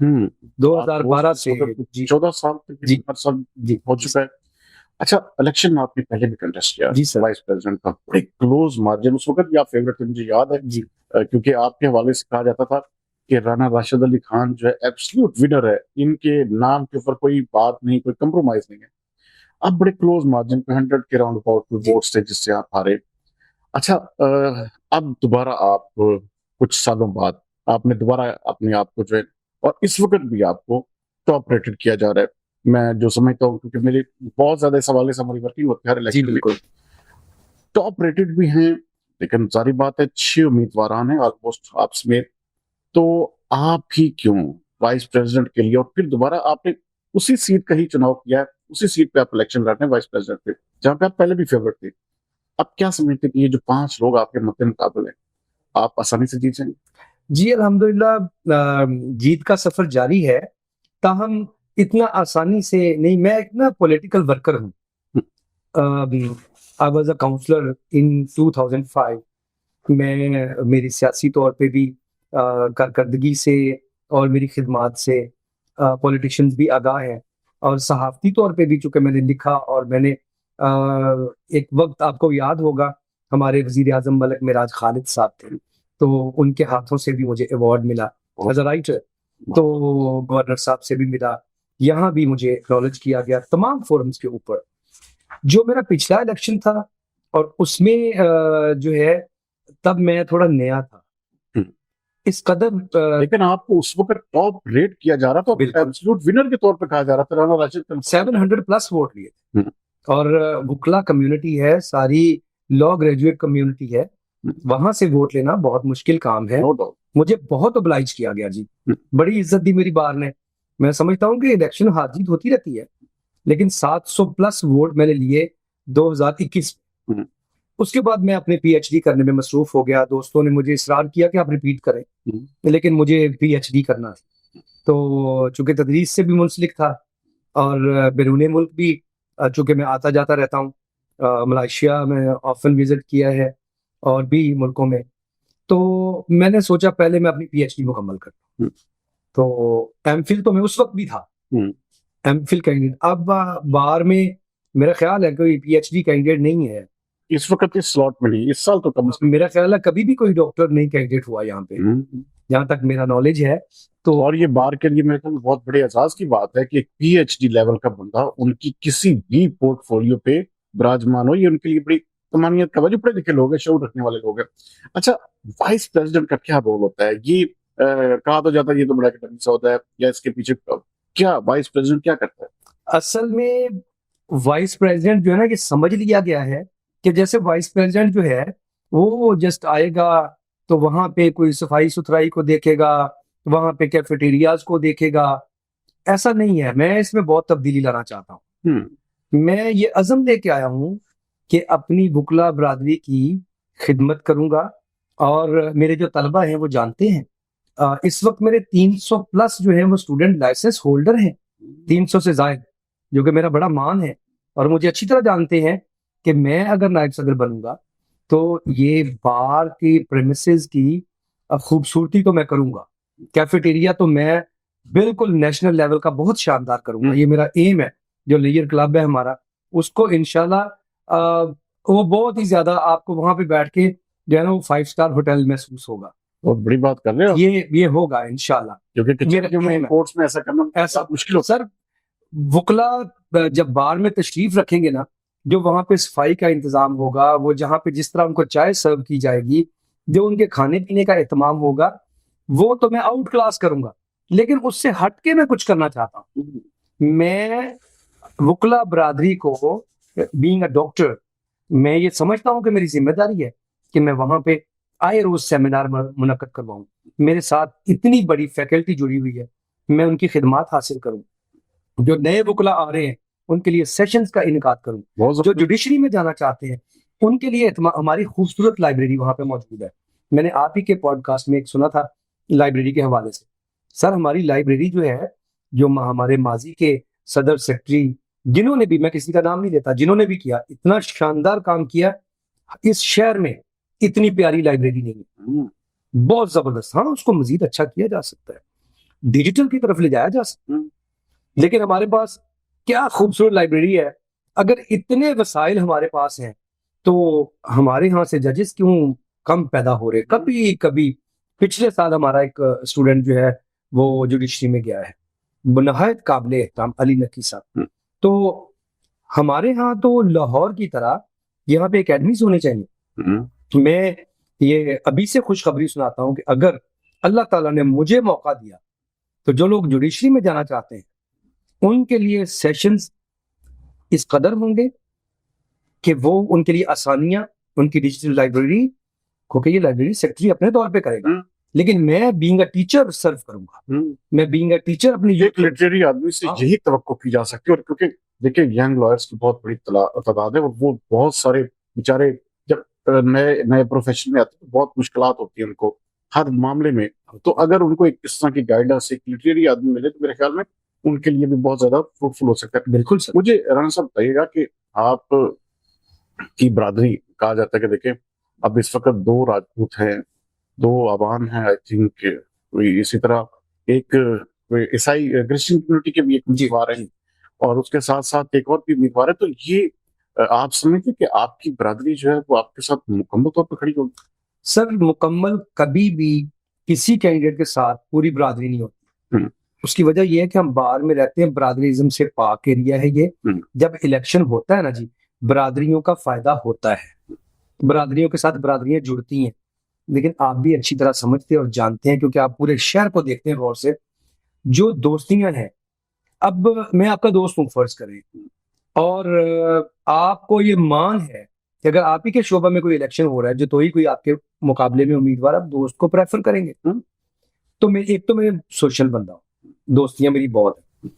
2012 سے جی 14 سال تک جی عرصہ جی ہو چکا ہے. اچھا الیکشن میں آپ نے پہلے بھی کنٹیسٹ کیا جی سر وائس پریزیڈنٹ کا, بڑے کلوز مارجن, اس وقت بھی آپ فیورٹ تھے مجھے یاد ہے, جی کیونکہ آپ کے حوالے سے کہا جاتا تھا کہ رانا راشد علی خان جو ہے ایبسلیوٹ ونر ہے, ان کے نام کے اوپر کوئی بات نہیں, کوئی کمپرومائز نہیں ہے. آپ بڑے کلوز مارجن پہ 100 کے راؤنڈ اباؤٹ ووٹس تھے جس سے آپ ہارے. اچھا اب دوبارہ آپ کچھ سالوں بعد آپ نے دوبارہ اپنے آپ کو جو ہے, اور اس وقت بھی آپ کو ٹاپ ریٹڈ کیا جا رہا ہے, میں جو سمجھتا ہوں کیونکہ میری بہت زیادہ اس حوالے سے ہماری ورکنگ ہوتی ہے ہر جی الیکشن میں, بالکل ٹاپ ریٹڈ بھی ہیں, لیکن ظاہر بات ہے 6 امیدواران ہیں آلموسٹ آپ سمیت. تو آپ ہی کیوں وائس پریزیڈنٹ کے لیے, اور پھر دوبارہ آپ نے اسی سیٹ کا ہی چناؤ کیا ہے, اسی سیٹ پہ آپ الیکشن لڑ رہے ہیں وائس پریزیڈنٹ پہ, جہاں پہ آپ پہلے بھی فیورٹ تھے. اب کیا سمجھتے کہ یہ جو 5 لوگ آپ کے مد مقابل ہیں, آپ آسانی سے جیت جائیں گے؟ جی الحمدللہ جیت کا سفر جاری ہے, تاہم اتنا آسانی سے نہیں. میں ایک نا پولیٹیکل ورکر ہوں. I was a counselor in 2005. میں میری سیاسی طور پہ بھی کارکردگی سے اور میری خدمات سے پولیٹیشینز بھی آگاہ ہیں, اور صحافتی طور پہ بھی چونکہ میں نے لکھا, اور میں نے ایک وقت آپ کو یاد ہوگا ہمارے وزیر اعظم ملک معراج خالد صاحب تھے, تو ان کے ہاتھوں سے بھی مجھے ایوارڈ ملا ایز اے رائٹر, تو گورنر صاحب سے بھی ملا, یہاں بھی مجھے اکنالج کیا گیا تمام فورمز کے اوپر. جو میرا پچھلا الیکشن تھا اور اس میں جو ہے تب میں تھوڑا نیا تھا اس قدر, لیکن آپ کو اس وقت ٹاپ ریٹ کیا جا رہا تھا, ایبسولوٹ ونر کے طور پہ کہا جا رہا تھا, رانا راشد 700+ ووٹ لیے تھے. اور وکلا کمیونٹی ہے, ساری لا گریجویٹ کمیونٹی ہے, وہاں سے ووٹ لینا بہت مشکل کام ہے. مجھے بہت oblige کیا گیا جی, بڑی عزت دی میری بار نے. میں سمجھتا ہوں کہ الیکشن ہار جیت ہوتی رہتی ہے, لیکن 700+ ووٹ میں نے لیے 2021 میں. اس کے بعد میں اپنے پی ایچ ڈی کرنے میں مصروف ہو گیا. دوستوں نے مجھے اصرار کیا کہ آپ ریپیٹ کریں, لیکن مجھے پی ایچ ڈی کرنا تھا. تو چونکہ تدریس سے بھی منسلک تھا, اور بیرون ملک بھی چونکہ میں آتا جاتا رہتا ہوں, ملائیشیا میں آفن وزٹ کیا ہے اور بھی ملکوں میں, تو میں نے سوچا پہلے میں اپنی پی ایچ ڈی مکمل کرتا ہوں. تو ایم فل تو میں اس وقت بھی تھا, ایم فل کینڈیڈیٹ. اب بار میں میرا خیال ہے کوئی پی ایچ ڈی کینڈیڈیٹ نہیں ہے اس وقت اس سلاٹ میں نہیں, اس سال تو کم سے کم میرا خیال ہے کبھی بھی کوئی ڈاکٹر نہیں کینڈیڈیٹ ہوا یہاں پہ, جہاں تک میرا نالج ہے. تو اور یہ بار کے لیے میرے کو بہت بڑے اعزاز کی بات ہے کہ ایک پی ایچ ڈی لیول کا بندہ ان کی کسی بھی پورٹ فولیو پہ براجمان ہو, یہ ان کے لیے بڑی کمانیت کا, جو پڑھے لکھے لوگ ہیں, شعور رکھنے والے لوگ ہیں. اچھا وائس پریزیڈنٹ کا کیا رول ہوتا ہے؟ یہ کہا تو جاتا ہے یہ تو بڑا اکیڈمک سے ہوتا ہے, یا اس کے پیچھے کیا وائس پریزیڈنٹ کیا کرتا ہے؟ اصل میں وائس پریزیڈنٹ جو ہے نا, یہ سمجھ لیا گیا ہے کہ جیسے وائس پریزیڈنٹ جو ہے وہ جسٹ آئے گا تو وہاں پہ کوئی صفائی ستھرائی کو دیکھے گا, وہاں پہ کیفیٹیریاز کو دیکھے گا. ایسا نہیں ہے, میں اس میں بہت تبدیلی لانا چاہتا ہوں. میں یہ عزم لے کے آیا ہوں کہ اپنی وکلا برادری کی خدمت کروں گا, اور میرے جو طلبہ ہیں وہ جانتے ہیں, اس وقت میرے 300+ جو ہیں وہ اسٹوڈنٹ لائسنس ہولڈر ہیں, 300 سے زائد, جو کہ میرا بڑا مان ہے. اور مجھے اچھی طرح جانتے ہیں کہ میں اگر نائب صدر بنوں گا تو یہ بار کی پریمیسز کی خوبصورتی تو میں کروں گا, کیفیٹیریا تو میں بالکل نیشنل لیول کا بہت شاندار کروں گا. یہ میرا ایم ہے. جو لیئر کلب ہے ہمارا, اس کو انشاءاللہ وہ بہت ہی زیادہ آپ کو وہاں پہ بیٹھ کے جو ہے نا وہ 5 اسٹار ہوٹل محسوس ہوگا. بہت بڑی بات کر رہے ہو, یہ ہوگا انشاءاللہ, کیونکہ کورٹس میں ایسا کرنا ایسا مشکل ہوتا سر. وکلا جب بار میں تشریف رکھیں گے نا, جو وہاں پہ صفائی کا انتظام ہوگا, وہ جہاں پہ جس طرح ان کو چائے سرو کی جائے گی, جو ان کے کھانے پینے کا اہتمام ہوگا, وہ تو میں آؤٹ کلاس کروں گا. لیکن اس سے ہٹ کے میں کچھ کرنا چاہتا ہوں. میں وکلا برادری کو بینگ اے ڈاکٹر, میں یہ سمجھتا ہوں کہ میری ذمہ داری ہے کہ میں وہاں پہ آئے روز سیمینار منعقد کرواؤں. میرے ساتھ اتنی بڑی فیکلٹی جڑی ہوئی ہے, میں ان کی خدمات حاصل کروں. جو نئے وکلا آ رہے ہیں ان کے لیے سیشنز کا انعقاد کروں. جو جوڈیشری میں جانا چاہتے ہیں ان کے لیے ہماری خوبصورت لائبریری وہاں پہ موجود ہے. میں نے آپ ہی کے پوڈ کاسٹ میں ایک سنا تھا لائبریری کے حوالے سے. سر ہماری لائبریری جو ہے, جو ہمارے ماضی کے صدر سیکرٹری, جنہوں نے بھی, میں کسی کا نام نہیں لیتا, جنہوں نے بھی کیا, اتنا شاندار کام کیا, اس شہر میں اتنی پیاری لائبریری نہیں ہے. بہت زبردست. ہاں اس کو مزید اچھا کیا جا سکتا ہے. ڈیجیٹل کی طرف لے جایا جا سکتا ہے۔ لیکن ہمارے پاس کیا خوبصورت لائبریری ہے، اگر اتنے وسائل ہمارے پاس ہیں تو ہمارے ہاں سے ججز کیوں کم پیدا ہو رہے؟ کبھی کبھی پچھلے سال ہمارا ایک اسٹوڈنٹ جو ہے وہ جوڈیشری میں گیا ہے، نہایت قابل احترام علی نقی صاحب۔ تو ہمارے ہاں تو لاہور کی طرح یہاں پہ اکیڈمیز ہونے چاہیے۔ میں یہ ابھی سے خوشخبری سناتا ہوں کہ اگر اللہ تعالیٰ نے مجھے موقع دیا تو جو لوگ جوڈیشری میں جانا چاہتے ہیں ان کے لیے سیشنز اس قدر ہوں گے کہ وہ ان کے لیے آسانیاں، ان کی ڈیجیٹل لائبریری، کیونکہ یہ لائبریری سیکرٹری اپنے طور پہ کرے گا، لیکن میں بینگ اے ٹیچر سرو کروں گا، میں بینگ اے ٹیچر اپنی ایک لٹریری آدمی سے یہی توقع کی جا سکتی ہے، اور کیونکہ دیکھیں ینگ لائرس کی بہت بڑی تعداد ہے، اور وہ بہت سارے بیچارے جب نئے پروفیشن میں آتے ہیں بہت مشکلات ہوتی ہیں ان کو ہر معاملے میں، تو اگر ان کو ایک اس طرح کی گائیڈنس ایک لٹریری آدمی ملے تو میرے خیال میں ان کے لیے بھی بہت زیادہ فروٹفل ہو سکتا ہے۔ بالکل سر۔ مجھے رانا صاحب بتائیے گا کہ آپ کی برادری، کہا جاتا ہے کہ دیکھیں اب اس وقت 2 راجپوت ہیں، 2 عوام ہیں، آئی تھنک اسی طرح ایک عیسائی کرسچن کمیونٹی کے بھی ایک امیدوار ہیں، اور اس کے ساتھ ساتھ ایک اور بھی امیدوار ہے، تو یہ آپ سمجھتے کہ آپ کی برادری جو ہے وہ آپ کے ساتھ مکمل طور پر کھڑی ہوگی؟ سر مکمل کبھی بھی کسی کینڈیڈیٹ کے ساتھ پوری برادری نہیں ہوتی۔ اس کی وجہ یہ ہے کہ ہم باہر میں رہتے ہیں، برادریزم سے پاک ایریا ہے یہ۔ جب الیکشن ہوتا ہے نا جی، برادریوں کا فائدہ ہوتا ہے، برادریوں کے ساتھ برادریاں جڑتی ہیں، لیکن آپ بھی اچھی طرح سمجھتے اور جانتے ہیں کیونکہ آپ پورے شہر کو دیکھتے ہیں غور سے، جو دوستیاں ہیں۔ اب میں آپ کا دوست ہوں فرض کریں، اور آپ کو یہ مان ہے کہ اگر آپ ہی کے شعبہ میں کوئی الیکشن ہو رہا ہے جو تو ہی کوئی آپ کے مقابلے میں امیدوار، آپ دوست کو پریفر کریں گے۔ تو میں ایک تو میں سوشل بندہ ہوں، دوستیاں میری بہت ہیں،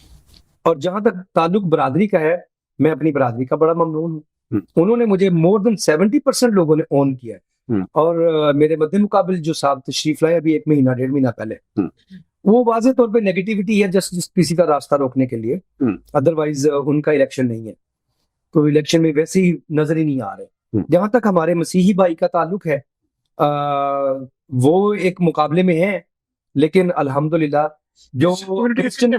اور جہاں تک تعلق برادری کا ہے، میں اپنی برادری کا بڑا ممنون ہوں۔ انہوں نے مجھے مور دین 70% لوگوں نے اون کیا ہے، اور میرے مد مقابل جو صاحب تشریف لائے ابھی 1 مہینہ 1.5 مہینہ پہلے، وہ واضح طور پہ نیگیٹیوٹی ہے جسٹ کسی کا راستہ روکنے کے لیے، ادروائز ان کا الیکشن نہیں ہے، کوئی الیکشن میں ویسے ہی نظر ہی نہیں آ رہے۔ جہاں تک ہمارے مسیحی بھائی کا تعلق ہے، وہ ایک مقابلے میں ہیں، لیکن الحمدللہ جو کرسچن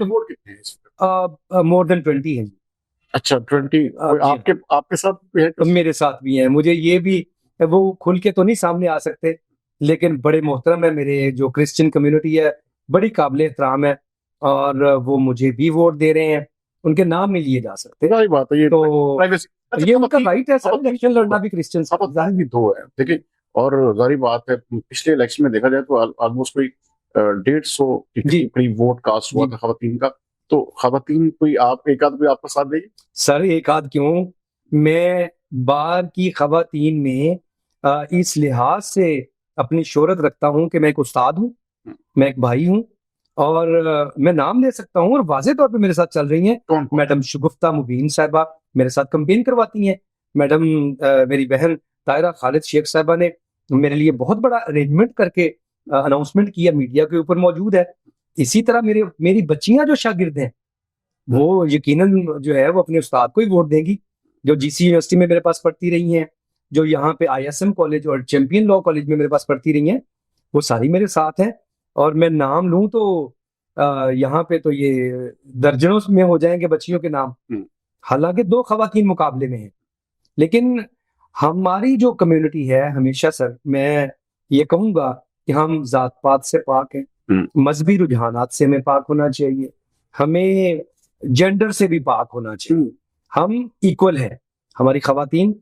مور دین 20 ہیں۔ اچھا 20 آپ کے ساتھ بھی ہے؟ میرے ساتھ بھی ہیں۔ مجھے یہ بھی وہ کھل کے تو نہیں سامنے آ سکتے، لیکن بڑے محترم ہے، میرے جو کرسچن کمیونٹی ہے بڑی قابل احترام ہے، اور وہ مجھے بھی ووٹ دے رہے ہیں، ان کے نام نہیں لیے جا سکتے، ظاہر بات ہے، تو یہ ان کا رائٹ ہے سر، الیکشن لڑنا بھی کرسچن سے۔ ظاہر بھی 2 ہے، دیکھیں، اور ظاہر بات ہے پچھلے الیکشن میں دیکھا جائے تو آلموسٹ کوئی 150 کے قریب ووٹ کاسٹ ہوا تھا خواتین کا، تو خواتین کوئی ایک آدھ کوئی آپ کا ساتھ دے گی؟ سر ایک آدھ کیوں، میں باہر کی خواتین میں اس لحاظ سے اپنی شہرت رکھتا ہوں کہ میں ایک استاد ہوں، میں ایک بھائی ہوں، اور میں نام لے سکتا ہوں، اور واضح طور پہ میرے ساتھ چل رہی ہیں۔ میڈم شگفتہ مبین صاحبہ میرے ساتھ کمپین کرواتی ہیں، میڈم میری بہن طاہرہ خالد شیخ صاحبہ نے میرے لیے بہت بڑا ارینجمنٹ کر کے اناؤنسمنٹ کیا، میڈیا کے اوپر موجود ہے۔ اسی طرح میری بچیاں جو شاگرد ہیں وہ یقیناً جو ہے وہ اپنے استاد کو ہی ووٹ دیں گی، جو جی سی یونیورسٹی میں میرے پاس پڑھتی رہی ہیں، جو یہاں پہ آئی ایس ایم کالج اور چیمپئن لاء کالج میں میرے پاس پڑھتی رہی ہیں، وہ ساری میرے ساتھ ہیں۔ اور میں نام لوں تو یہاں پہ تو یہ درجنوں میں ہو جائیں گے بچیوں کے نام، حالانکہ 2 خواتین مقابلے میں ہیں، لیکن ہماری جو کمیونٹی ہے ہمیشہ سر میں یہ کہوں گا کہ ہم ذات پات سے پاک ہیں، مذہبی رجحانات سے ہمیں پاک ہونا چاہیے، ہمیں جینڈر سے بھی پاک ہونا چاہیے، ہم ایکول ہیں، ہماری خواتین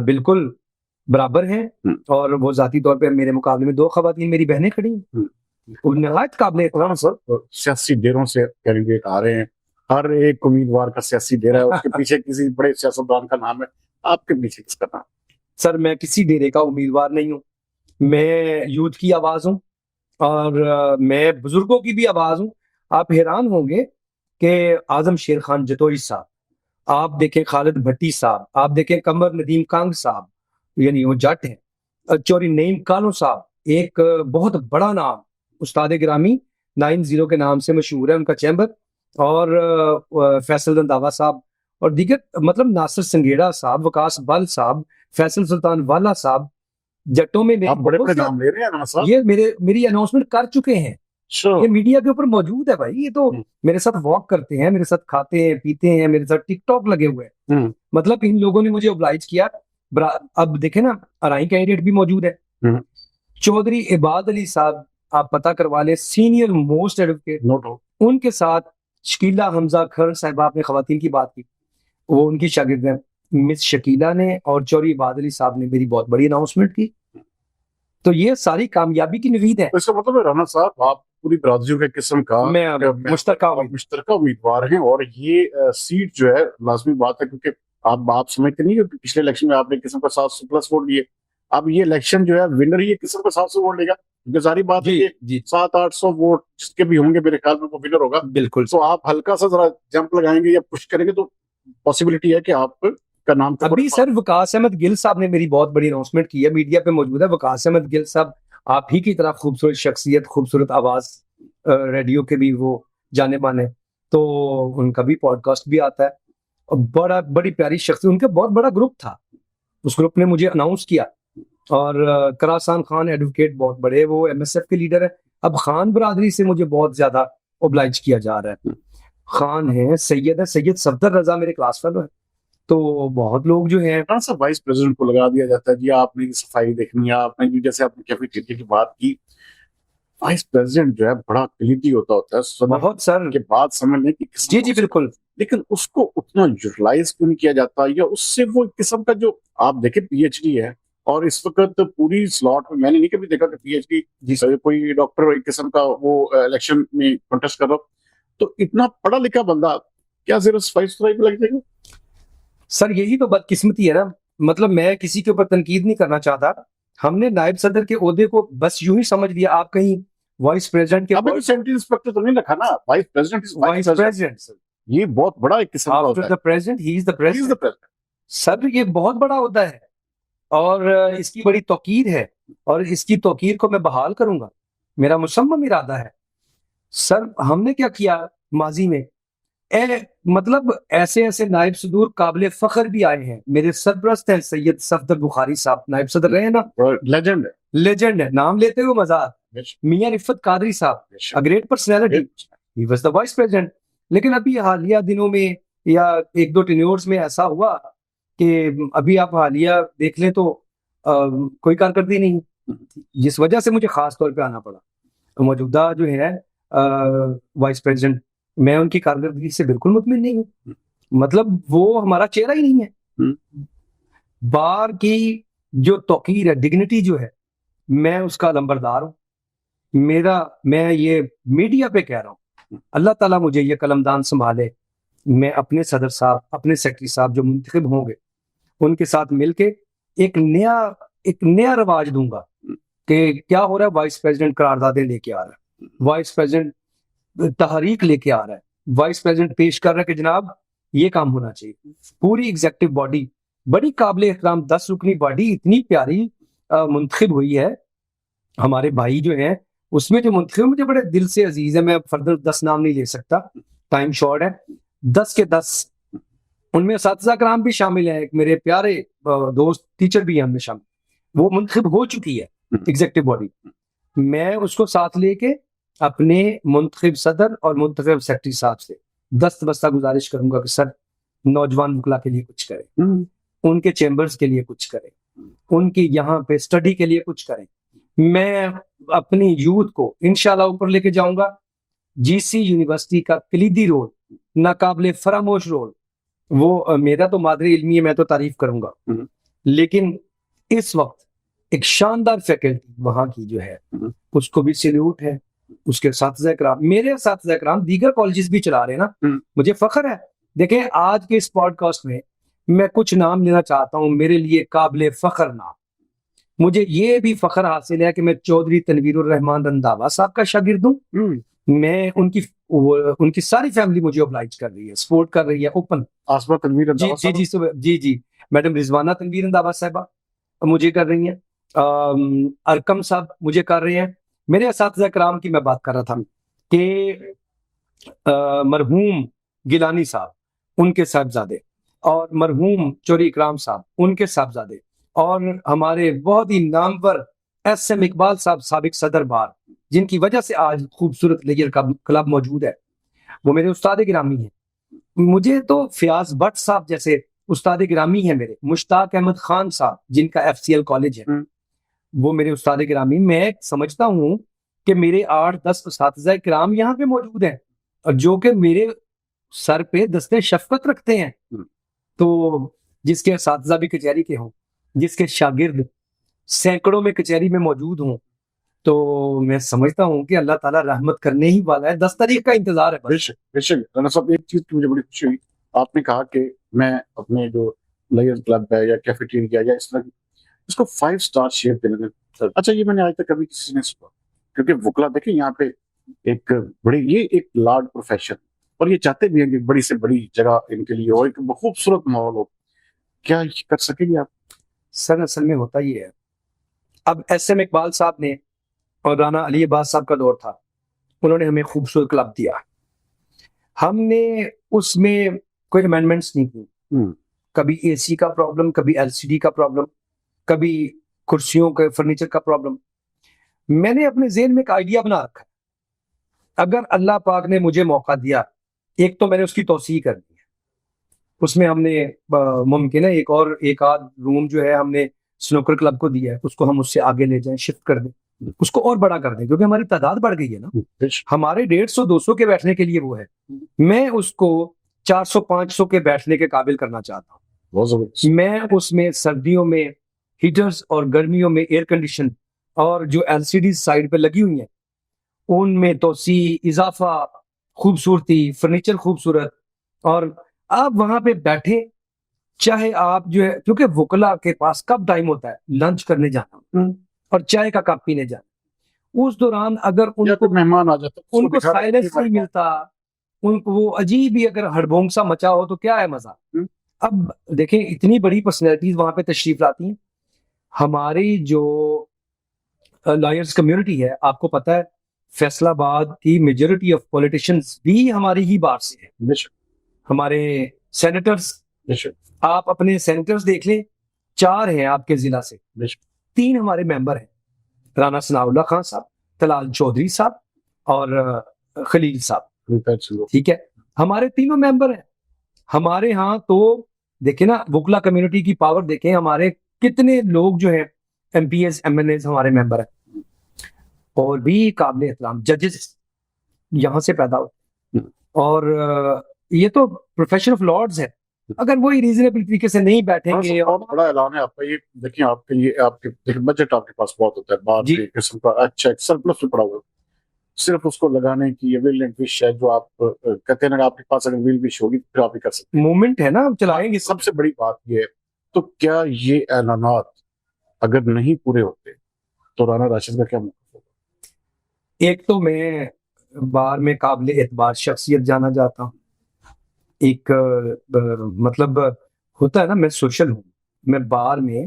بالکل برابر ہیں، اور وہ ذاتی طور پہ میرے مقابلے میں 2 خواتین میری بہنیں کھڑی ہیں، نہایت قابل احترام سر۔ سیاسی ڈیروں سے کینڈیڈیٹ آ رہے ہیں، ہر ایک امیدوار کا سیاسی ڈیرا ہے، اس کے پیچھے کسی بڑے سیاستدان کا نام ہے، آپ کے پیچھے کس کا نام؟ سر میں کسی ڈیرے کا امیدوار نہیں ہوں، میں یوتھ کی آواز ہوں، اور میں بزرگوں کی بھی آواز ہوں۔ آپ حیران ہوں گے کہ اعظم شیر خان جتوئی صاحب، آپ دیکھیں خالد بھٹی صاحب، آپ دیکھیں قمر ندیم کانگ صاحب، یعنی وہ جٹ ہیں، چوری نعیم کالو صاحب، ایک بہت بڑا نام، استاد گرامی 90 کے نام سے مشہور ہے ان کا چیمبر، اور فیصل رنداوا صاحب، اور دیگر مطلب ناصر سنگیڑا صاحب، وکاس بل صاحب، فیصل سلطان والا صاحب، جٹوں میں آپ بڑے بڑے نام لے رہے ہیں نا صاحب، یہ میری اناؤنسمنٹ کر چکے ہیں، Sure. یہ میڈیا کے اوپر موجود ہے بھائی. یہ تو میرے ساتھ واک کرتے ہیں, میرے ساتھ کھاتے ہیں پیتے ہیں, میرے ساتھ ٹک ٹاک لگے ہوئے ہیں. مطلب ان لوگوں نے مجھے اوبلائج کیا. اب دیکھیں نا, ارائی کینڈیڈیٹ بھی موجود ہے, چودھری عباد علی صاحب, آپ پتہ کروا لیں, سینئر موسٹ ایڈوکیٹ. ان کے ساتھ شکیلہ حمزہ کھر صاحبہ, آپ نے خواتین کی بات کی, وہ ان کی شاگرد ہیں. مس شکیلہ نے اور چودھری عباد علی صاحب نے میری بہت بڑی اناؤنسمنٹ کی. تو یہ ساری کامیابی کی نوید ہے. اس کا مطلب ہے رانا صاحب آپ پوری برادریوں کے قسم کا میں مشترکہ امیدوار ہیں, اور یہ سیٹ جو ہے لازمی بات ہے, کیونکہ آپ سمجھتے نہیں کہ پچھلے الیکشن میں آپ نے قسم کا 700 پلس ووٹ لیے, اب یہ الیکشن جو ہے ونر ہی قسم کا 700 ووٹ لے گا, کیونکہ ظاہری بات ہے کہ 700-800 ووٹ جس کے بھی ہوں گے میرے خیال میں وہ ونر ہوگا. بالکل. تو آپ ہلکا سا ذرا جمپ لگائیں گے یا پش کریں گے تو پاسبلٹی ہے کہ آپ کا نام. ابھی سر وقاص احمد گل صاحب نے میری بہت بڑی اناؤنسمنٹ کی ہے, میڈیا پہ موجود ہے. وقاص احمد گل صاحب آپ ہی کی طرح خوبصورت شخصیت, خوبصورت آواز, ریڈیو کے بھی وہ جانے مانے, تو ان کا بھی پوڈ کاسٹ بھی آتا ہے, اور بڑی پیاری شخصیت. ان کا بہت بڑا گروپ تھا, اس گروپ نے مجھے اناؤنس کیا. اور کراسان خان ایڈوکیٹ بہت بڑے, وہ ایم ایس ایف کے لیڈر ہے. اب خان برادری سے مجھے بہت زیادہ اوبلائج کیا جا رہا ہے. خان ہے, سید ہے, سید صفدر رضا میرے کلاس فیلو ہے. تو بہت لوگ جو ہیں کون سا وائس پریزیڈنٹ کو لگا دیا جاتا ہے جی, آپ نے صفائی دیکھنی ہے, آپ نے جیسے آپ نے کیفیٹیریا کی بات کی, وائس پریزیڈنٹ جو ہے بڑا کلیدی ہوتا ہے بہت سر کے بعد سمجھنے کی. جی بالکل, لیکن اس کو اتنا یوٹیلائز کیوں نہیں کیا جاتا, یا اس سے وہ قسم کا جو آپ دیکھیں پی ایچ ڈی ہے, اور اس وقت پوری سلاٹ میں نے نہیں کبھی دیکھا کہ پی ایچ ڈی کوئی ڈاکٹر ایک قسم کا وہ الیکشن میں کنٹیسٹ کر رہا, تو اتنا پڑھا لکھا بندہ کیا صرف صفائی ستھرائی پہ لگ جائے گا؟ سر یہی تو بدقسمتی ہے نا. مطلب میں کسی کے اوپر تنقید نہیں کرنا چاہتا, ہم نے نائب صدر کے عہدے کو بس یوں ہی سمجھ لیا. آپ کہیں وائس پریزیڈنٹ کے ابھی سینٹری انسپیکٹر تو نہیں رکھا نا, وائس پریزیڈنٹ, یہ بہت بڑا ایک قسم کا ہوتا ہے. After the president he is the president. Sir یہ بہت بڑا ہوتا ہے, اور اس کی بڑی توقیر ہے, اور اس کی توقیر کو میں بحال کروں گا, میرا مصمم ارادہ ہے. سر ہم نے کیا کیا ماضی میں, مطلب ایسے نائب صدور قابل فخر بھی آئے ہیں. میرے سرپرست ہیں سید صفدر بخاری صاحب, نائب صدر رہے نا, لیجنڈ ہے, نام لیتے ہوئے مزہ. میاں رفت قادری صاحب, a great personality, he was the vice president. لیکن ابھی حالیہ دنوں میں یا ایک دو ٹینیورز میں ایسا ہوا کہ ابھی آپ حالیہ دیکھ لیں تو کوئی کارکردگی نہیں, جس وجہ سے مجھے خاص طور پہ آنا پڑا. موجودہ جو ہے وائس پریزیڈنٹ, میں ان کی کارکردگی سے بالکل مطمئن نہیں ہوں. مطلب وہ ہمارا چہرہ ہی نہیں ہے. بار کی جو توقیر ہے, ڈگنیٹی جو ہے, میں اس کا لمبردار ہوں. میں یہ میڈیا پہ کہہ رہا ہوں, اللہ تعالیٰ مجھے یہ قلمدان سنبھالے. میں اپنے صدر صاحب, اپنے سیکرٹری صاحب جو منتخب ہوں گے, ان کے ساتھ مل کے ایک نیا رواج دوں گا کہ کیا ہو رہا ہے. وائس پریزیڈنٹ قراردادیں لے کے آ رہا ہے, وائس پریزیڈنٹ تحریک لے کے آ رہا ہے, وائس پریزیڈنٹ پیش کر رہا ہے کہ جناب یہ کام ہونا چاہیے. پوری ایگزیکٹو باڈی, بڑی قابل احترام 10 رکنی باڈی, اتنی پیاری منتخب ہوئی ہے. ہمارے بھائی جو ہیں اس میں جو منتخب مجھے بڑے دل سے عزیز ہے. میں فردر 10 نام نہیں لے سکتا, ٹائم شارٹ ہے. 10 کے 10 ان میں اساتذہ کرام بھی شامل ہیں, ایک میرے پیارے دوست ٹیچر بھی ہیں ان میں شامل. وہ منتخب ہو چکی ہے ایگزیکٹو باڈی. میں اس کو ساتھ لے کے اپنے منتخب صدر اور منتخب سیکرٹری صاحب سے دستبستہ گزارش کروں گا کہ سر نوجوان وکلا کے لیے کچھ کریں, ان کے چیمبرز کے لیے کچھ کریں, ان کی یہاں پہ اسٹڈی کے لیے کچھ کریں. میں اپنی یوتھ کو انشاءاللہ اوپر لے کے جاؤں گا. جی سی یونیورسٹی کا کلیدی رول, ناقابل فراموش رول, وہ میرا تو مادری علمی ہے, میں تو تعریف کروں گا. لیکن اس وقت ایک شاندار فیکلٹی وہاں کی جو ہے, اس کو بھی سیلیوٹ ہے. اس کے اساتذہ کرام, میرے اساتذہ کرام دیگر کالجز بھی چلا رہے ہیں نا, مجھے فخر ہے. دیکھیں آج کے اس پوڈ کاسٹ میں میں کچھ نام لینا چاہتا ہوں میرے لیے قابل فخر نام. مجھے یہ بھی فخر حاصل ہے کہ میں چودھری تنویر الرحمان رنداوا صاحب کا شاگرد ہوں. میں ان کی ساری فیملی مجھے اوبلائج کر رہی ہے, سپورٹ کر رہی ہے اوپن. آسما تنویر رنداوا جی میڈم رضوانہ تنویر رنداوا صاحبہ مجھے کر رہی ہیں, ارکم صاحب مجھے کر رہے ہیں. میرے اساتذہ کرام کی میں بات کر رہا تھا کہ مرحوم گیلانی صاحب, ان کے صاحبزادے, اور مرحوم چوری اکرام صاحب, ان کے صاحبزادے, اور ہمارے بہت ہی نامور ایس ایم اقبال صاحب سابق صدر بار, جن کی وجہ سے آج خوبصورت لیئر کلب موجود ہے، وہ میرے استاد گرامی ہیں. مجھے تو فیاض بٹ صاحب جیسے استاد گرامی ہیں میرے، مشتاق احمد خان صاحب جن کا FCL کالج ہے، وہ میرے استاد گرامی. میں سمجھتا ہوں کہ میرے 8-10 اساتذہ کرام یہاں پہ موجود ہیں اور جو کہ میرے سر پہ دستے شفقت رکھتے ہیں. تو جس کے اساتذہ بھی کچہری کے ہوں، جس کے شاگرد سینکڑوں میں کچہری میں موجود ہوں، تو میں سمجھتا ہوں کہ اللہ تعالیٰ رحمت کرنے ہی والا ہے. 10 تاریخ کا انتظار ہے. بے شک رانا صاحب، ایک چیز کی مجھے بڑی خوشی ہوئی، آپ نے کہا کہ میں اپنے جو لیئر کلب ہے یا کیفیٹیریا یا اس طرح اس کو 5 سٹار شیپ دینے دیں. اچھا، یہ میں نے آج تک کبھی کسی نے سنا، کیونکہ وکلا دیکھیں یہاں پہ ایک بڑی، یہ ایک لارڈ پروفیشن، اور یہ چاہتے بھی ہیں کہ بڑی سے بڑی جگہ ان کے لیے اور ایک خوبصورت ماحول ہو. کیا یہ کر سکیں گے آپ؟ سر اصل میں ہوتا یہ ہے، اب SM اقبال صاحب نے اور رانا علی عباس صاحب کا دور تھا، انہوں نے ہمیں خوبصورت کلب دیا. ہم نے اس میں کوئی امینڈمنٹس نہیں کی. کبھی AC کا پرابلم، کبھی LCD کا پرابلم، کبھی کرسیوں کے فرنیچر کا پرابلم. میں نے اپنے ذہن میں ایک آئیڈیا بنا رکھا ہے، اگر اللہ پاک نے مجھے موقع دیا، ایک تو میں نے اس کی توسیع کر دی ہے. اس میں ہم نے ممکن ہے ایک آدھ روم جو ہے ہم نے سنوکر کلب کو دیا ہے، اس کو ہم اس سے آگے لے جائیں، شفٹ کر دیں، اس کو اور بڑا کر دیں، کیونکہ ہماری تعداد بڑھ گئی ہے نا. ہمارے 150-200 کے بیٹھنے کے لیے وہ ہے، میں اس کو 400-500 کے بیٹھنے کے قابل کرنا چاہتا ہوں. میں اس میں سردیوں میں ہیٹرز اور گرمیوں میں ایئر کنڈیشن، اور جو LCD سائڈ پہ لگی ہوئی ہیں ان میں توسیع، اضافہ، خوبصورتی، فرنیچر خوبصورت. اور آپ وہاں پہ بیٹھیں، چاہے آپ جو ہے، کیونکہ وکلا کے پاس کب ٹائم ہوتا ہے لنچ کرنے جانا اور چائے کا کپ پینے جانا، اس دوران اگر ان کو مہمان آ جاتا، ان کو سائلنس نہیں ملتا، ان کو وہ عجیب ہی اگر ہڑبونگ سا مچا ہو تو کیا ہے مزہ. اب دیکھیں اتنی بڑی پرسنالٹیز وہاں پہ تشریف لاتی ہیں. ہماری جو لائرز کمیونٹی ہے، آپ کو پتہ ہے فیصل آباد کی میجورٹی آف پولیٹیشنز بھی ہماری ہی بات سے ہے. ہمارے سینیٹرز، آپ اپنے سینیٹرز دیکھ لیں، 4 ہیں آپ کے ضلع سے، 3 ہمارے ممبر ہیں، رانا ثناء اللہ خان صاحب، طلال چودھری صاحب اور خلیل صاحب. ٹھیک ہے، ہمارے تینوں ممبر ہیں. ہمارے ہاں تو دیکھیں نا وکلا کمیونٹی کی پاور دیکھیں، ہمارے کتنے لوگ جو ہیں MPs MLAs ہمارے ممبر ہیں، اور بھی قابل احترام ججز یہاں سے پیدا ہوتے ہیں. اور یہ تو پروفیشن آف لارڈز ہے. اگر وہی ریزنیبل طریقے سے نہیں بیٹھیں گے، بہت بڑا اعلان ہے آپ کا یہ. دیکھیں آپ کے لیے، آپ کے بجٹ آپ کے پاس بہت ہوتا ہے، باہر کے قسم کا اچھا ایک سرپلس بھی پڑا ہوا ہے، صرف اس کو لگانے کی یہ ویل اینڈ وش ہے جو آپ کہتے ہیں نا، آپ کے پاس اگر ویل وش ہوگی پھر آپ ہی کر سکتے ہیں. موومنٹ ہے نا، ہم چلائیں گے. سب سے بڑی بات یہ ہے، تو کیا یہ اعلانات اگر نہیں پورے ہوتے تو رانا راشد کا کیا موقف ہوگا؟ ایک تو میں بار میں قابل اعتبار شخصیت جانا جاتا ہوں. ایک مطلب ہوتا ہے نا، میں سوشل ہوں، میں بار میں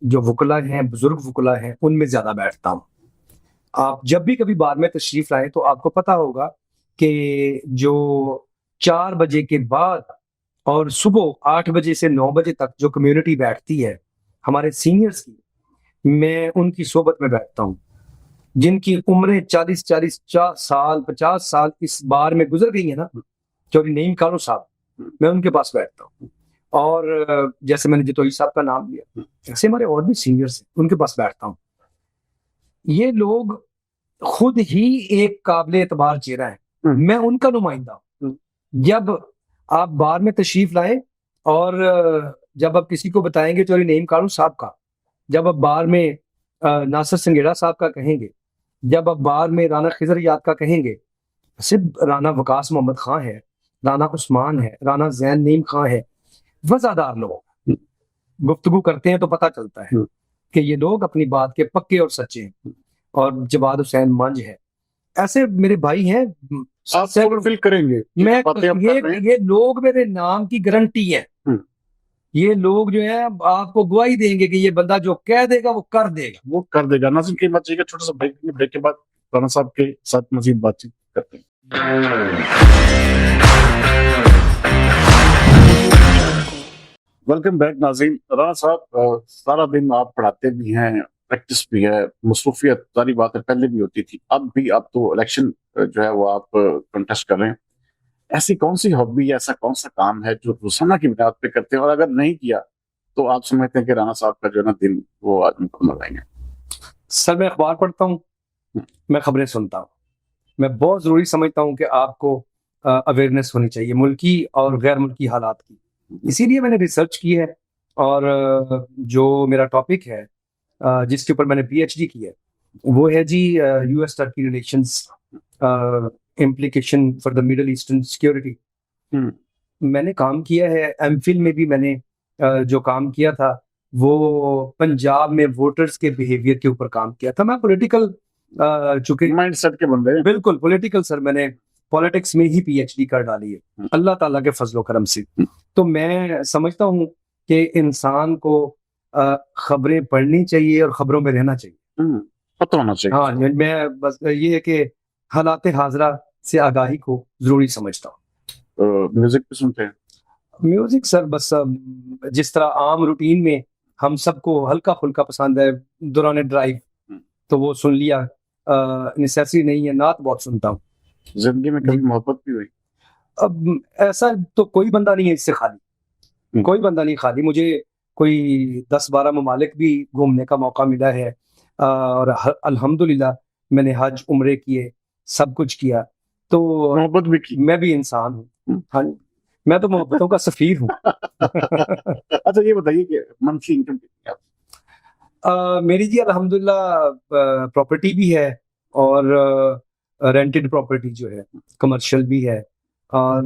جو وکلا ہیں، بزرگ وکلا ہیں، ان میں زیادہ بیٹھتا ہوں. آپ جب بھی کبھی بار میں تشریف لائیں تو آپ کو پتا ہوگا کہ جو 4 بجے کے بعد اور صبح 8 بجے سے 9 بجے تک جو کمیونٹی بیٹھتی ہے ہمارے سینئرز کی، میں ان کی صحبت میں بیٹھتا ہوں، جن کی عمریں 40 سال 50 سال اس بار میں گزر گئی ہیں نا. چوری نعیم کانو صاحب، میں ان کے پاس بیٹھتا ہوں. اور جیسے میں نے جتوئی صاحب کا نام لیا، ایسے ہمارے اور بھی سینئرز ہیں، ان کے پاس بیٹھتا ہوں. یہ لوگ خود ہی ایک قابل اعتبار چہرہ ہے، میں ان کا نمائندہ ہوں. جب آپ بار میں تشریف لائیں اور جب آپ کسی کو بتائیں گے چوری نعیم کانو صاحب کا، جب آپ بار میں ناصر سنگیڑا صاحب کا کہیں گے، جب آپ بار میں رانا خضر یاد کا کہیں گے، صرف رانا وقاص محمد خان ہے، رانا عثمان ہے، رانا زین نعیم خان ہے، وزادار لوگ گفتگو کرتے ہیں تو پتہ چلتا ہے کہ یہ لوگ اپنی بات کے پکے اور سچے ہیں. اور جواد حسین منج ہے، ایسے میرے بھائی ہیں. آپ فل کریں گے، یہ لوگ میرے نام کی گارنٹی ہے. یہ لوگ جو ہیں آپ کو گواہی دیں گے کہ یہ بندہ جو کہہ دے گا وہ کر دے گا، وہ کر دے گا. ناظرین کی بات چاہیے، چھوٹا سا بریک کے بعد رانا صاحب کے ساتھ مزید بات چیت کرتے ہیں. ویلکم بیک ناظرین. رانا صاحب، سارا دن آپ پڑھاتے بھی ہیں پریکٹس بھی ہے, مصروفیت ساری بات ہے, پہلے بھی ہوتی تھی, اب بھی, اب تو الیکشن جو ہے وہ آپ کنٹیسٹ کر رہے ہیں. ایسی کون سی ہابی یا ایسا کون سا کام ہے جو روزانہ کی بنیاد پہ کرتے ہیں, اور اگر نہیں کیا تو آپ سمجھتے ہیں کہ رانا صاحب کا جو ہے نا دن وہ آج مکمل رہیں گے؟ سر میں اخبار پڑھتا ہوں, میں خبریں سنتا ہوں. میں بہت ضروری سمجھتا ہوں کہ آپ کو اویئرنیس ہونی چاہیے ملکی اور غیر ملکی حالات کی. اسی لیے میں نے ریسرچ کی ہے, اور جو میرا ٹاپک ہے جس کے اوپر میں نے پی ایچ ڈی کی ہے وہ ہے جی U S Turkey relations implication for the middle eastern security. میں نے کام کیا ہے, ایم فل میں بھی میں نے جو کام کیا تھا وہ پنجاب میں ووٹرز کے بیہیویئر کے اوپر کام کیا تھا. میں پولیٹیکل چونکہ مائنڈ سیٹ کے بندے ہیں. بالکل پولیٹیکل سر, میں نے پالیٹکس میں ہی پی ایچ ڈی کر ڈالی ہے اللہ تعالیٰ کے فضل و کرم سے. تو میں سمجھتا ہوں کہ انسان کو خبریں پڑھنی چاہیے اور خبروں میں رہنا چاہیے, پتہ ہونا چاہیے. ہاں, میں بس یہ ہے کہ حالات حاضرہ سے آگاہی کو ضروری سمجھتا ہوں. میوزک بھی سنتے ہیں؟ میوزک سر بس جس طرح عام روٹین میں ہم سب کو ہلکا پھلکا پسند ہے دوران ڈرائیو, تو وہ سن لیا, نیسیسری نہیں ہے. نعت بہت سنتا ہوں. زندگی میں کبھی محبت بھی ہوئی؟ اب ایسا تو کوئی بندہ نہیں ہے اس سے خالی, کوئی بندہ نہیں خالی. مجھے کوئی 10-12 ممالک بھی گھومنے کا موقع ملا ہے, اور الحمدللہ میں نے حج عمرے کیے, سب کچھ کیا. تو محبت بھی کی؟ میں بھی انسان ہوں, ہاں, میں تو محبتوں کا سفیر ہوں. اچھا یہ بتائیے کہ منتھلی انکم کتنی ہے؟ میری جی الحمدللہ پراپرٹی بھی ہے, اور رینٹڈ پراپرٹی جو ہے کمرشل بھی ہے, اور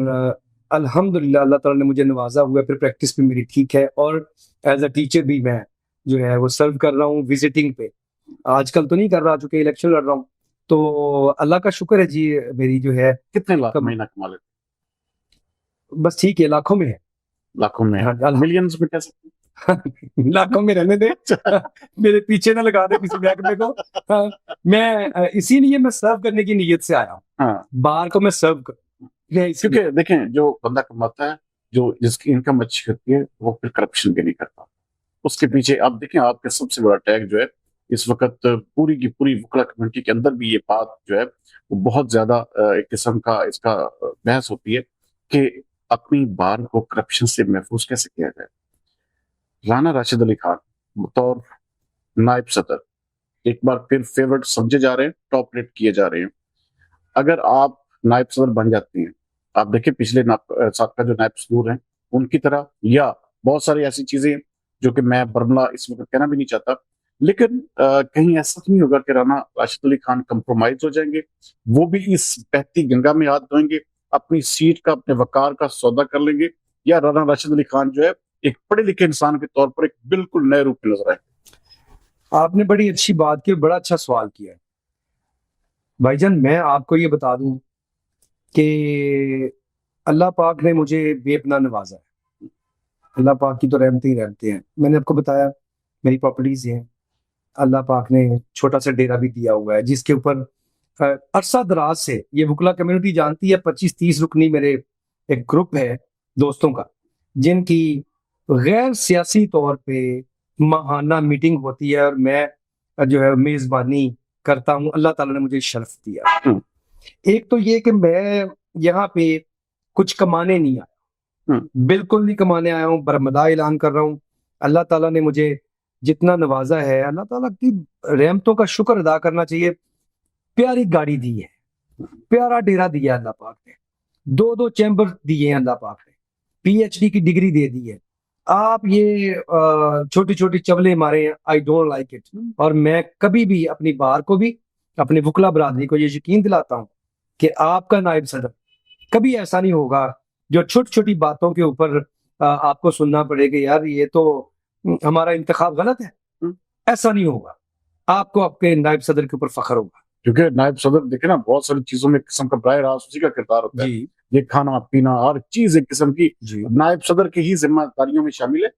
الحمدللہ اللہ تعالیٰ نے مجھے نوازا ہوا ہے. پھر پریکٹس بھی میری ٹھیک ہے, اور ایز اے ٹیچر بھی میں جو ہے وہ سرو کر رہا ہوں وزٹنگ پہ. آج کل تو نہیں کر رہا چونکہ الیکشن لڑ رہا ہوں, تو اللہ کا شکر ہے جی. میری جو ہے کتنے لاکھ مہینہ کما لیتے؟ بس ٹھیک ہے, لاکھوں میں ہے. لاکھوں میں؟ ملینز میں کہہ سکتے ہیں؟ لاکھوں میں رہنے دے, میرے پیچھے نہ لگا دے کسی محکمے کو. میں اسی لیے میں سرو کرنے کی نیت سے آیا ہوں, بار کو میں سرو کروں. کیونکہ دیکھیں جو بندہ کماتا ہے, جو جس کی انکم اچھی ہوتی ہے, وہ پھر کرپشن بھی نہیں کرتا. اس کے پیچھے آپ دیکھیں, آپ کا سب سے بڑا ٹیگ جو ہے اس وقت پوری کی پوری وکلا کمیونٹی کے اندر بھی یہ بات جو ہے وہ بہت زیادہ ایک قسم کا اس کا بحث ہوتی ہے کہ اپنی بار کو کرپشن سے محفوظ کیسے کیا جائے. رانا راشد علی خان بطور نائب صدر ایک بار پھر فیورٹ سمجھے جا رہے ہیں, ٹاپ ریٹ کیے جا رہے ہیں. اگر آپ نائب صدر بن جاتے ہیں, آپ دیکھیں پچھلے سابقہ جو نائب صدور ہیں ان کی طرح, یا بہت ساری ایسی چیزیں جو کہ میں برملا اس وقت کہنا بھی نہیں چاہتا, لیکن کہیں ایسا نہیں ہوگا کہ رانا راشد علی خان کمپرومائز ہو جائیں گے, وہ بھی اس بہتی گنگا میں ہاتھ دھوئیں گے, اپنی سیٹ کا اپنے وقار کا سودا کر لیں گے, یا رانا راشد علی خان جو ہے ایک پڑھے لکھے انسان کے طور پر ایک بالکل نئے روپ میں نظر آئے؟ آپ نے بڑی اچھی بات کی, بڑا اچھا سوال کیا ہے بھائی جان. میں آپ کو یہ بتا دوں کہ اللہ پاک نے مجھے بے پناہ نوازا ہے. اللہ پاک کی تو رحمتیں ہی رحمتیں ہیں. میں نے آپ کو بتایا میری پراپرٹیز ہیں, اللہ پاک نے چھوٹا سا ڈیرا بھی دیا ہوا ہے جس کے اوپر عرصہ دراز سے, یہ وکلا کمیونٹی جانتی ہے, 25-30 رکنی میرے ایک گروپ ہے دوستوں کا, جن کی غیر سیاسی طور پہ ماہانہ میٹنگ ہوتی ہے, اور میں جو ہے میزبانی کرتا ہوں. اللہ تعالیٰ نے مجھے شرف دیا. ایک تو یہ کہ میں یہاں پہ کچھ کمانے نہیں آیا, بالکل نہیں کمانے آیا ہوں, برملا اعلان کر رہا ہوں. اللہ تعالیٰ نے مجھے جتنا نوازا ہے, اللہ تعالیٰ کی رحمتوں کا شکر ادا کرنا چاہیے. پیاری گاڑی دی ہے, پیارا ڈیرا دیا اللہ پاک نے, 2 چیمبر دیے ہیں اللہ پاک نے, پی ایچ ڈی کی ڈگری دے دی ہے. آپ یہ چھوٹی چھوٹی چولے مارے ہیں, آئی ڈونٹ لائک اٹ. اور میں کبھی بھی اپنی بار کو بھی, اپنی وکلا برادری کو یہ یقین دلاتا ہوں کہ آپ کا نائب صدر کبھی ایسا نہیں ہوگا جو چھوٹی چھوٹی باتوں کے اوپر آپ کو سننا پڑے گا یار یہ تو ہمارا انتخاب غلط ہے. ایسا نہیں ہوگا. آپ کو آپ کے نائب صدر کے اوپر فخر ہوگا, کیونکہ نائب صدر دیکھیں نا بہت ساری چیزوں میں قسم کا براہ راست اسی کا کردار ہوتا ہے. یہ کھانا پینا ہر چیز ایک قسم کی نائب صدر کی ہی ذمہ داریوں میں شامل ہے.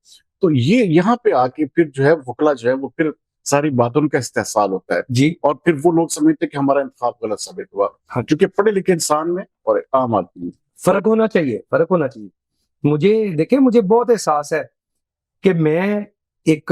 تو یہ یہاں پہ آ کے پھر جو ہے وکلا جو ہے وہ پھر ساری باتوں کا استحصال ہوتا ہے, اور پھر وہ لوگ سمجھتے ہیں کہ ہمارا انتخاب غلط ثابت ہوا, کیونکہ پڑھے لکھے انسان میں اور عام آدمی میں فرق ہونا چاہیے, فرق ہونا چاہیے. مجھے دیکھیں, مجھے بہت احساس ہے کہ میں ایک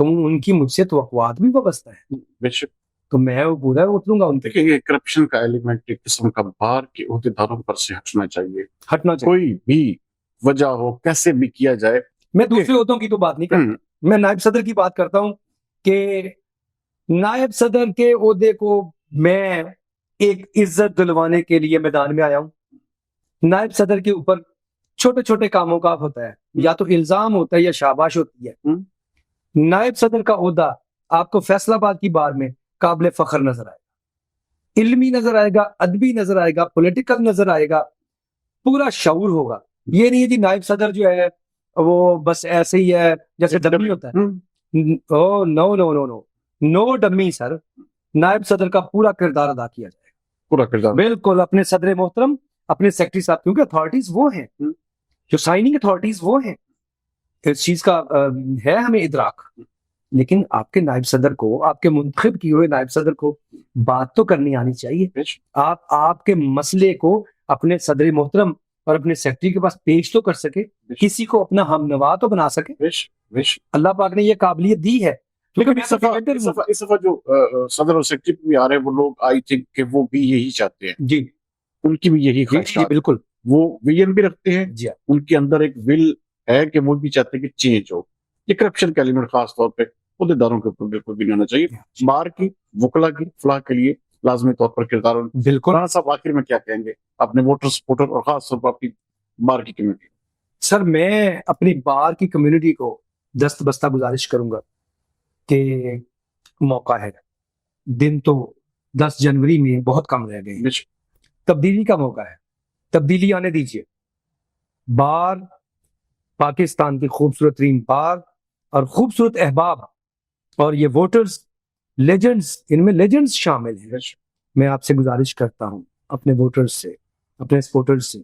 تو ان کی مجھ سے توقعات بھی وابستہ ہے، بے شک تو میں وہ پورا اتروں گا ان پہ، دیکھیں یہ کرپشن کا ایلیمنٹ ایک قسم کا باہر کے عہدیداروں پر سے ہٹنا چاہیے. ہٹنا چاہیے. کوئی بھی وجہ ہو کیسے بھی کیا جائے. میں دوسرے عہدوں کی تو بات نہیں کرتا، میں نائب صدر کی بات کرتا ہوں کہ نائب صدر کے عہدے کو میں ایک عزت دلوانے کے لیے میدان میں آیا ہوں. نائب صدر کے اوپر چھوٹے چھوٹے کاموں کا ہوتا ہے، یا تو الزام ہوتا ہے یا شاباش ہوتی ہے. نائب صدر کا عہدہ آپ کو فیصلہ آباد کی بار میں قابل فخر نظر آئے گا، علمی نظر آئے گا، ادبی نظر آئے گا، پولیٹیکل نظر آئے گا، پورا شعور ہوگا. یہ نہیں ہے جی نائب صدر جو ہے وہ بس ایسے ہی ہے جیسے ڈمی ہوتا ہے. او نو نو نو نو نو ڈمی سر، نائب صدر کا پورا کردار ادا کیا جائے گا، پورا کردار بالکل اپنے صدر محترم، اپنے سیکرٹری صاحب، کیونکہ اتھارٹیز وہ ہیں جو سائننگ اتھارٹیز وہ ہیں، اس چیز کا ہے ہمیں ادراک. لیکن آپ کے نائب صدر کو، آپ کے منتخب کیے ہوئے نائب صدر کو بات تو کرنی آنی چاہیے. آپ کے مسئلے کو اپنے صدر محترم اور اپنے سیکرٹری کے پاس پیش تو کر سکے، کسی کو اپنا ہم نوا تو بنا سکے. اللہ پاک نے یہ قابلیت دی ہے. لیکن اس دفعہ جو صدر اور سیکرٹری بھی آ رہے ہیں وہ لوگ آئی تھنک کہ وہ بھی یہی چاہتے ہیں جی، ان کی بھی یہی خواہشات، بالکل وہ ویژن بھی رکھتے ہیں جی، ان کے اندر ایک ول ہے کہ وہ بھی چاہتے ہیں کہ چینج ہو. یہ کرپشن کا ایلیمنٹ خاص طور پہ عہدیداروں کے اوپر بالکل بھی نہیں ہونا چاہیے. بار کی وکلا کی فلاح کے لیے لازمی طور پر کردار. بالکل. رانا صاحب آخر میں کیا کہیں گے اپنے ووٹر سپورٹر اور خاص طور پر اپنی بار کی کمیونٹی؟ سر میں اپنی بار کی کمیونٹی کو دست بستہ گزارش کروں گا کہ موقع ہے، دن تو 10 جنوری میں بہت کم رہ گئے ہیں، تبدیلی کا موقع ہے، تبدیلی آنے دیجیے. بار پاکستان کی خوبصورت ترین بار اور خوبصورت احباب اور یہ ووٹرز لیجنڈز، ان میں لیجنڈز شامل ہیں. میں آپ سے گزارش کرتا ہوں اپنے ووٹرز سے، اپنے سپورٹرز سے،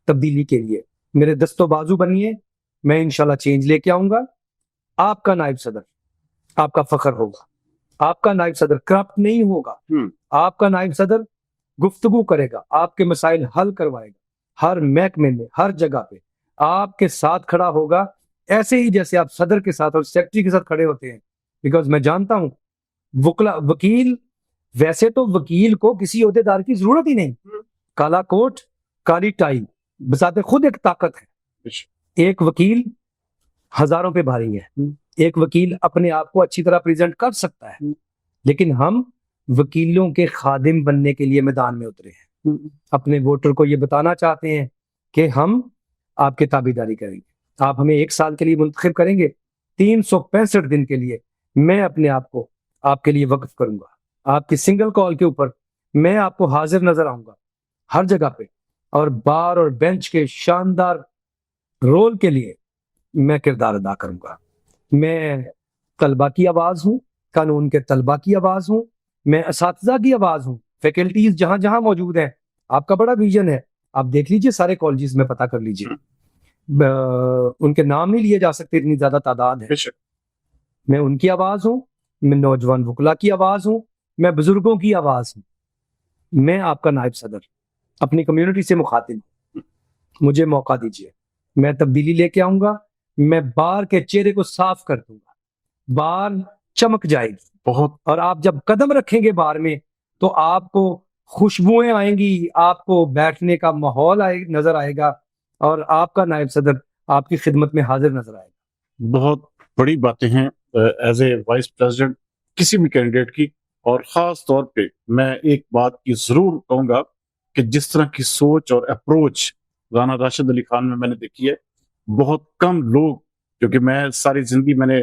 تبدیلی کے لیے میرے دست و بازو بنیے. میں انشاءاللہ چینج لے کے آؤں گا. آپ کا نائب صدر آپ کا فخر ہوگا، آپ کا نائب صدر کرپٹ نہیں ہوگا، آپ کا نائب صدر گفتگو کرے گا، آپ کے مسائل حل کروائے گا، ہر محکمے میں ہر جگہ پہ آپ کے ساتھ کھڑا ہوگا، ایسے ہی جیسے آپ صدر کے ساتھ اور سیکرٹری کے ساتھ کھڑے ہوتے ہیں. بیکاز میں جانتا ہوں وکیل، ویسے تو وکیل کو کسی عہدیدار کی ضرورت ہی نہیں. کالا کوٹ کالی ٹائی بذات خود ایک طاقت ہے. ایک وکیل ہزاروں پہ بھاری ہے، ایک وکیل اپنے آپ کو اچھی طرح پریزنٹ کر سکتا ہے، لیکن ہم وکیلوں کے خادم بننے کے لیے میدان میں اترے ہیں. اپنے ووٹر کو یہ بتانا چاہتے ہیں کہ ہم آپ کے تابعداری کریں گے، آپ ہمیں 1 سال کے لیے منتخب کریں گے، 365 دن کے لیے میں اپنے آپ کو آپ کے لیے وقف کروں گا. آپ کی سنگل کال کے اوپر میں آپ کو حاضر نظر آؤں گا ہر جگہ پہ، اور بار اور بینچ کے شاندار رول کے لیے میں کردار ادا کروں گا. میں طلبہ کی آواز ہوں، قانون کے طلبہ کی آواز ہوں، میں اساتذہ کی آواز ہوں، فیکلٹیز جہاں جہاں موجود ہیں. آپ کا بڑا ویژن ہے، آپ دیکھ لیجئے سارے کالجز میں پتہ کر لیجئے، ان کے نام نہیں لیے جا سکتے، اتنی زیادہ تعداد ہے. میں ان کی آواز ہوں، میں نوجوان وکلا کی آواز ہوں، میں بزرگوں کی آواز ہوں. میں آپ کا نائب صدر اپنی کمیونٹی سے مخاطب ہوں. مجھے موقع دیجئے، میں تبدیلی لے کے آؤں گا. میں بار کے چہرے کو صاف کر دوں گا، بار چمک جائے گی بہت، اور آپ جب قدم رکھیں گے بار میں تو آپ کو خوشبوئیں آئیں گی، آپ کو بیٹھنے کا ماحول نظر آئے گا، اور آپ کا نائب صدر آپ کی خدمت میں حاضر نظر آئے گا. بہت بڑی باتیں ہیں ایز اے وائس پریزیڈنٹ کسی بھی کینڈیڈیٹ کی. اور خاص طور پہ میں ایک بات کی ضرور کہوں گا کہ جس طرح کی سوچ اور اپروچ رانا راشد علی خان میں نے دیکھی ہے، بہت کم لوگ، کیونکہ میں ساری زندگی میں نے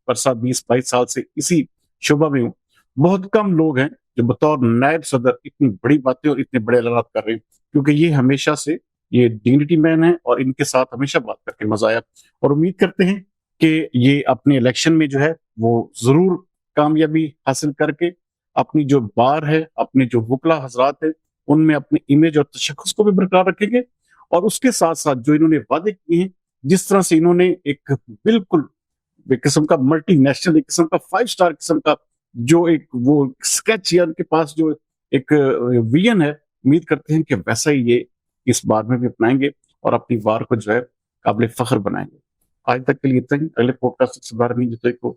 20-22 سال سے اسی شعبہ میں ہوں، بہت کم لوگ ہیں جو بطور نائب صدر اتنی بڑی باتیں اور اتنے بڑے اعلانات کر رہے ہیں. کیونکہ یہ ہمیشہ سے یہ ڈگنیٹی مین ہیں اور ان کے ساتھ ہمیشہ بات کر کے مزہ آیا، اور امید کرتے ہیں کہ یہ اپنے الیکشن میں جو ہے وہ ضرور کامیابی حاصل کر کے اپنی جو بار ہے، اپنے جو وکلا حضرات ہیں، ان میں اپنی امیج اور تشخص کو بھی برقرار رکھیں گے. اور اس کے ساتھ ساتھ جو انہوں نے وعدے کیے ہیں، جس طرح سے انہوں نے ایک بالکل ایک قسم کا ملٹی نیشنل، ایک قسم کا 5 اسٹار قسم کا جو ایک وہ اسکیچ یا ان کے پاس جو ایک ویژن ہے، امید کرتے ہیں کہ ویسا ہی یہ اس بار میں بھی اپنائیں گے اور اپنی بار کو جو ہے قابل فخر بنائیں گے. آج تک کے لیے اتنا ہی. اگلے پوڈکاسٹ سے بار نہیں جتنے کو